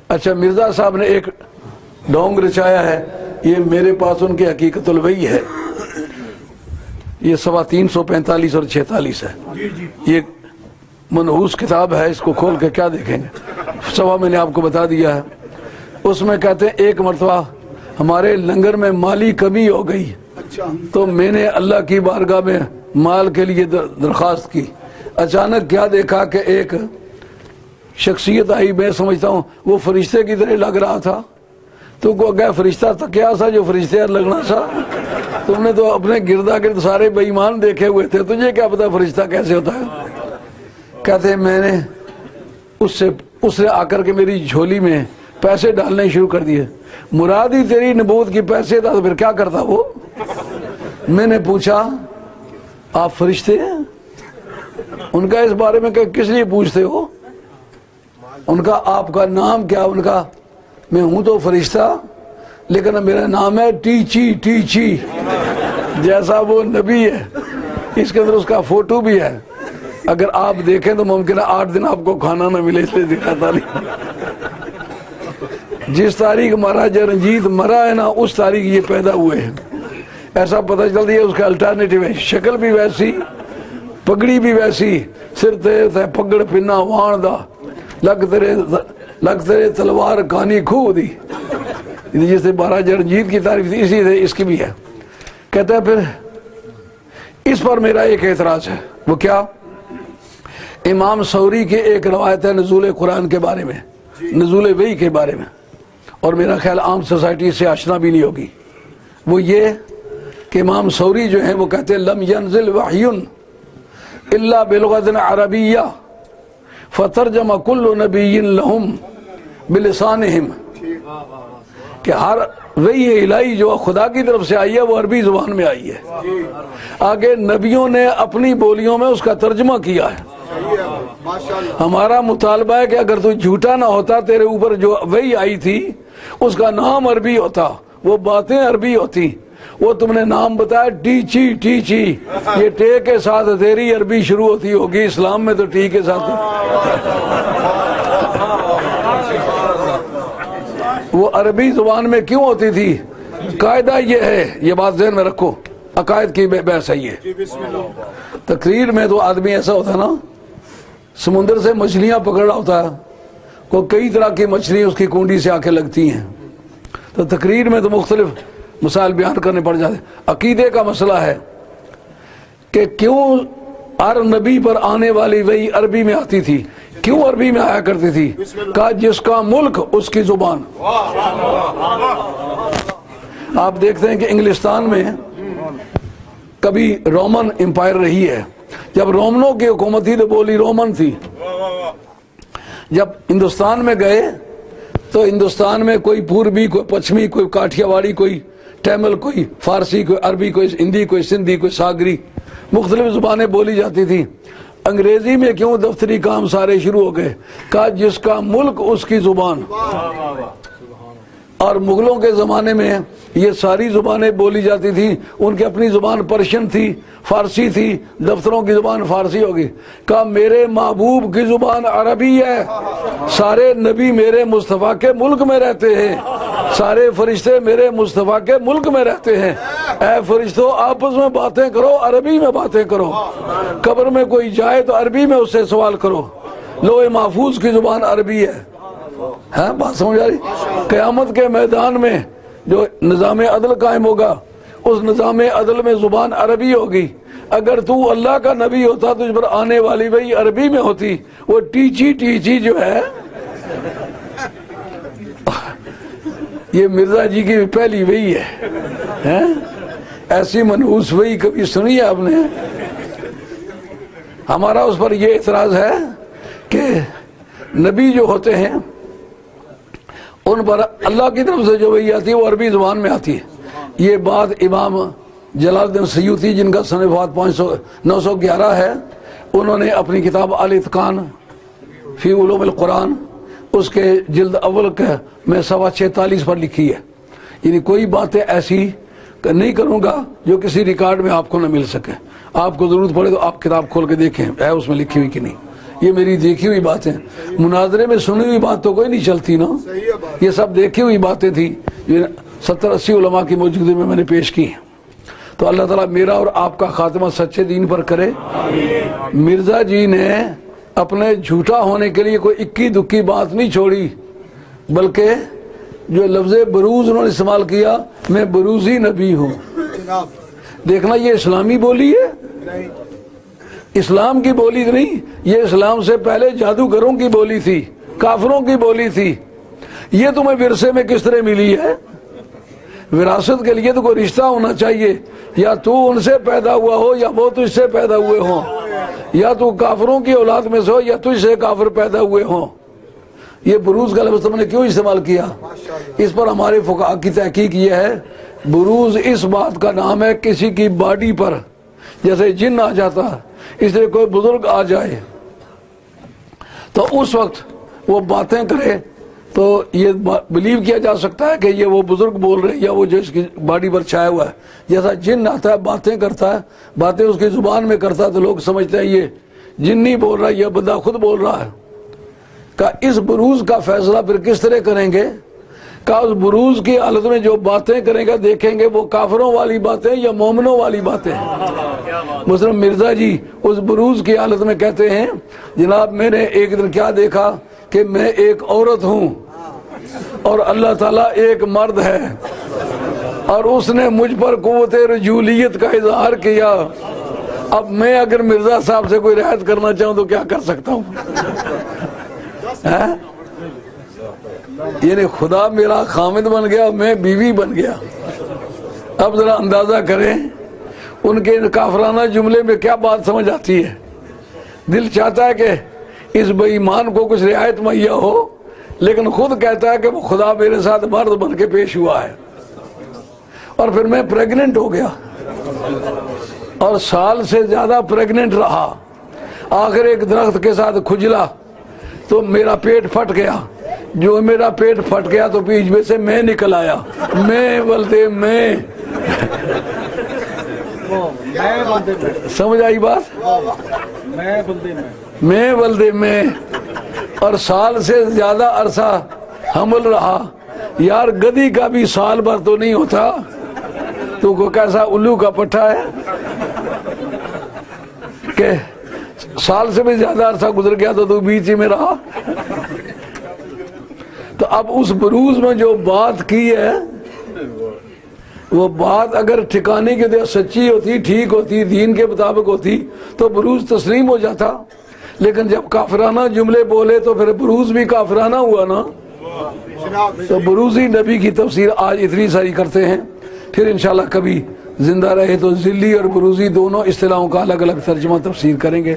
اچھا مرزا صاحب نے ایک ڈونگ رچایا ہے، یہ میرے پاس ان کی حقیقت الوحی ہے، یہ 345 اور 46 ہے، یہ منحوس کتاب ہے، اس کو کھول کے کیا دیکھیں گے، سوا میں نے آپ کو بتا دیا ہے۔ اس میں کہتے ہیں ایک مرتبہ ہمارے لنگر میں مالی کمی ہو گئی، تو میں نے اللہ کی بارگاہ میں مال کے لیے درخواست کی، اچانک کیا دیکھا کہ ایک شخصیت آئی، میں سمجھتا ہوں وہ فرشتے کی طرح لگ رہا تھا، تو کو گیا فرشتہ تھا کیا تھا جو فرشتے لگنا تھا، تم نے تو اپنے گردا گرد سارے بے ایمان دیکھے ہوئے تھے، تجھے کیا پتا فرشتہ کیسے ہوتا ہے؟ کہتے ہیں میں نے اس سے آ کر کے میری جھولی میں پیسے ڈالنے شروع کر دیے، مراد ہی تیری نبوت کی پیسے تھا تو پھر کیا کرتا وہ؟ میں نے پوچھا آپ فرشتے ہیں؟ ان کا اس بارے میں کہ کس لیے پوچھتے ہو؟ ان کا آپ کا نام کیا؟ ان کا میں ہوں تو فرشتہ لیکن میرا نام ہے ٹیچی، جیسا وہ نبی ہے، اس کے اندر اس کا فوٹو بھی ہے، اگر آپ دیکھیں تو ممکن ہے 8 دن آپ کو کھانا نہ ملے، اس لیے دکھاتا نہیں۔ جس تاریخ مہاراجا رنجیت مرا ہے نا اس تاریخ یہ پیدا ہوئے ہیں، ایسا پتہ چلتی ہے اس کا الٹرنیٹیو ہے، شکل بھی ویسی، پگڑی بھی ویسی، سر تے پگڑ پنا وان دا، لگ تیرے تلوار کانی کھو دی، جس سے مہاراجا رنجیت کی تعریف تھی اسی سے اس کی بھی ہے۔ کہتا ہے پھر اس پر میرا ایک اعتراض ہے، وہ کیا؟ امام ثوری کے ایک روایت ہے نزول قرآن کے بارے میں، نزول وحی کے بارے میں، اور میرا خیال عام سوسائٹی سے آشنا بھی نہیں ہوگی، وہ یہ کہ امام ثوری جو ہیں وہ کہتے ہیں لم ینزل وحی الا بلغۃ عربیہ فترجم کل نبی لہم بلسانہم، کہ ہر وحی الہی جو خدا کی طرف سے آئی ہے وہ عربی زبان میں آئی ہے، آگے نبیوں نے اپنی بولیوں میں اس کا ترجمہ کیا ہے۔ ہمارا مطالبہ ہے کہ اگر تو جھوٹا نہ ہوتا، تیرے اوپر جو وحی آئی تھی اس کا نام عربی ہوتا، وہ باتیں عربی ہوتی، وہ تم نے نام بتایا ٹیچی، یہ ٹے کے ساتھ تیری عربی شروع ہوتی ہوگی، اسلام میں تو ٹی کے ساتھ، وہ عربی زبان میں کیوں ہوتی تھی؟ قاعدہ یہ ہے، یہ بات ذہن میں رکھو، عقائد کی بحث ہے یہ۔ تقریر میں تو آدمی ایسا ہوتا ہے نا، سمندر سے مچھلیاں پکڑ رہا ہوتا ہے، کوئی کئی طرح کی مچھلی اس کی کنڈی سے آ کے لگتی ہیں، تو تقریر میں تو مختلف مسائل بیان کرنے پڑ جاتے ہیں۔ عقیدے کا مسئلہ ہے کہ کیوں ہر نبی پر آنے والی وحی عربی میں آتی تھی، کیوں عربی میں آیا کرتی تھی؟ کہا جس کا ملک اس کی زبان۔ آپ دیکھتے ہیں کہ انگلستان میں کبھی رومن امپائر رہی ہے، جب رومنوں کی حکومت تھی تو بولی رومن تھی، جب ہندوستان میں گئے تو ہندوستان میں کوئی پوربی، کوئی پچھمی، کوئی کاٹھیا واڑی، کوئی ٹیمل، کوئی فارسی، کوئی عربی، کوئی ہندی، کوئی سندھی، کوئی ساگری، مختلف زبانیں بولی جاتی تھی۔ انگریزی میں کیوں دفتری کام سارے شروع ہو گئے؟ کہا جس کا ملک اس کی زبان۔ اور مغلوں کے زمانے میں یہ ساری زبانیں بولی جاتی تھی، ان کی اپنی زبان پرشین تھی، فارسی تھی، دفتروں کی زبان فارسی ہوگی۔ کہا میرے محبوب کی زبان عربی ہے، سارے نبی میرے مصطفیٰ کے ملک میں رہتے ہیں، سارے فرشتے میرے مصطفیٰ کے ملک میں رہتے ہیں، اے فرشتوں آپس میں باتیں کرو، عربی میں باتیں کرو، قبر میں کوئی جائے تو عربی میں اس سے سوال کرو، لوح محفوظ کی زبان عربی ہے۔ ہاں بات سمجھ آ رہی؟ قیامت کے میدان میں جو نظام عدل قائم ہوگا، اس نظام عدل میں زبان عربی ہوگی۔ اگر تو اللہ کا نبی ہوتا تو اس پر آنے والی وہی عربی میں ہوتی، وہ ٹیچی جو ہے، یہ مرزا جی کی پہلی وہی ہے، ایسی منحوس وہی کبھی سنی ہے آپ نے؟ ہمارا اس پر یہ اعتراض ہے کہ نبی جو ہوتے ہیں ان پر اللہ کی طرف سے جو وحی آتی ہے وہ عربی زبان میں آتی ہے۔ یہ بات امام جلال الدین سیوطی جن کا سن وفات 911 ہے، انہوں نے اپنی کتاب الاتقان فی علوم القرآن اس کے جلد اول میں 46 پر لکھی ہے۔ یعنی کوئی باتیں ایسی نہیں کروں گا جو کسی ریکارڈ میں آپ کو نہ مل سکے، آپ کو ضرورت پڑے تو آپ کتاب کھول کے دیکھیں ہے اس میں لکھی ہوئی کہ نہیں۔ یہ میری دیکھی ہوئی باتیں، مناظرے میں سنی ہوئی بات تو کوئی نہیں چلتی نا، یہ سب دیکھی ہوئی باتیں تھی، یہ 70-80 علماء کی موجودگی میں نے پیش کی. تو اللہ تعالیٰ میرا اور آپ کا خاتمہ سچے دین پر کرے. مرزا جی نے اپنے جھوٹا ہونے کے لیے کوئی اکی دکی بات نہیں چھوڑی، بلکہ جو لفظ بروز انہوں نے استعمال کیا، میں بروزی نبی ہوں. دیکھنا یہ اسلامی بولی ہے، اسلام کی بولی نہیں، یہ اسلام سے پہلے جادوگروں کی بولی تھی، کافروں کی بولی تھی. یہ تمہیں ورثے میں کس طرح ملی ہے؟ وراثت کے لیے تو کوئی رشتہ ہونا چاہیے، یا تو ان سے پیدا ہوا ہو یا وہ تجھ سے پیدا ہوئے ہوں، یا تو کافروں کی اولاد میں سے ہو یا تجھ سے کافر پیدا ہوئے ہوں. یہ بروز کا لفظ تم نے کیوں استعمال کیا؟ اس پر ہمارے فقہاء کی تحقیق یہ ہے، بروز اس بات کا نام ہے کسی کی باڈی پر، جیسے جن آ جاتا، اس لیے کوئی بزرگ آ جائے تو اس وقت وہ باتیں کرے تو یہ بلیو کیا جا سکتا ہے کہ یہ وہ بزرگ بول رہے ہیں یا وہ جو اس کی باڈی پر چھایا ہوا ہے. جیسا جن آتا ہے باتیں کرتا ہے، باتیں اس کی زبان میں کرتا ہے تو لوگ سمجھتے ہیں یہ جن نہیں بول رہا، یہ بندہ خود بول رہا ہے. کہ اس بروز کا فیصلہ پھر کس طرح کریں گے؟ کہ اس بروز کی حالت میں جو باتیں کریں گے دیکھیں گے وہ کافروں والی باتیں یا مومنوں والی باتیں ہیں. مثلا مرزا جی اس بروز کی حالت میں کہتے ہیں، جناب میں نے ایک دن کیا دیکھا کہ میں ایک عورت ہوں اور اللہ تعالیٰ ایک مرد ہے، اور اس نے مجھ پر قوت رجولیت کا اظہار کیا. اب میں اگر مرزا صاحب سے کوئی رعایت کرنا چاہوں تو کیا کر سکتا ہوں؟ یعنی خدا میرا خامد بن گیا، میں بیوی بن گیا. اب ذرا اندازہ کریں ان کے کافرانہ جملے میں کیا بات سمجھ آتی ہے. دل چاہتا ہے کہ اس بے ایمان کو کچھ رعایت مہیا ہو، لیکن خود کہتا ہے کہ وہ خدا میرے ساتھ مرد بن کے پیش ہوا ہے. اور پھر میں پریگننٹ ہو گیا اور سال سے زیادہ پریگننٹ رہا. آخر ایک درخت کے ساتھ کھجلا تو میرا پیٹ پھٹ گیا. جو میرا پیٹ پھٹ گیا تو بیچ میں سے میں نکل آیا. میں بلدے میں سمجھ آئی بات؟ میں بلدے میں، اور سال سے زیادہ عرصہ حمل رہا. یار گدی کا بھی سال بھر تو نہیں ہوتا، تو کو کیسا الو کا پٹھا ہے کہ سال سے بھی زیادہ عرصہ گزر گیا تو بیچ ہی میں رہا. تو اب اس بروز میں جو بات کی ہے وہ بات اگر ٹھکانے کے دے سچی ہوتی، ٹھیک ہوتی، دین کے مطابق ہوتی تو بروز تسلیم ہو جاتا. لیکن جب کافرانہ جملے بولے تو پھر بروز بھی کافرانہ ہوا نا. تو بروزی نبی کی تفسیر آج اتنی ساری کرتے ہیں، پھر انشاءاللہ کبھی زندہ رہے تو ذلی اور بروزی دونوں اصطلاحوں کا الگ الگ ترجمہ تفسیر کریں گے.